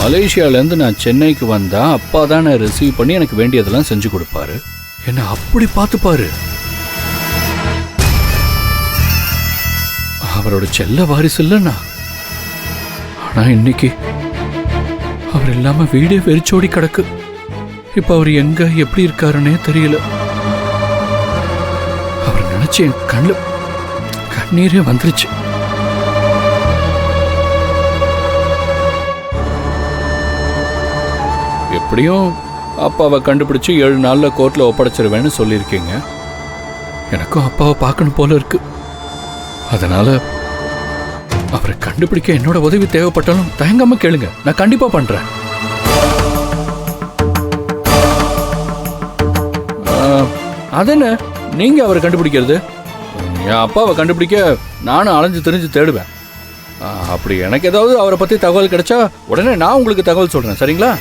மலேசியாவிலேருந்து நான் சென்னைக்கு வந்தா அப்பா தான் நான் ரிசீவ் பண்ணி எனக்கு வேண்டியதெல்லாம் செஞ்சு கொடுப்பாரு. என்ன அப்படி பார்த்துப்பாரு. அவரோட செல்ல வாரிசு இல்லைன்னா. ஆனா இன்னைக்கு அவர் இல்லாம வீடே வெறிச்சோடி கிடக்கு. இப்ப அவர் எங்க எப்படி இருக்காருன்னே தெரியல. அவர் நினைச்சு என் கண்ணீரே வந்துருச்சு. எப்படியும் அப்பாவை கண்டுபிடிச்சு 7 நாள்ல கோர்ட்ல ஒப்படைச்சிருவேன்னு சொல்லியிருக்கீங்க. எனக்கும் அப்பாவை பார்க்கணும் போல இருக்கு. அதனால அவரை கண்டுபிடிக்க என்னோட உதவி தேவைப்பட்டாலும் தயங்காம கேளுங்க, நான் கண்டிப்பா பண்றேன். அதென்ன நீங்க அவரை கண்டுபிடிக்கிறது? என் அப்பாவை கண்டுபிடிக்க நானும் அலைஞ்சு தெரிஞ்சு தேடுவேன். அப்படி எனக்கு ஏதாவது அவரை பத்தி தகவல் கிடைச்சா உடனே நான் உங்களுக்கு தகவல் சொல்றேன், சரிங்களா?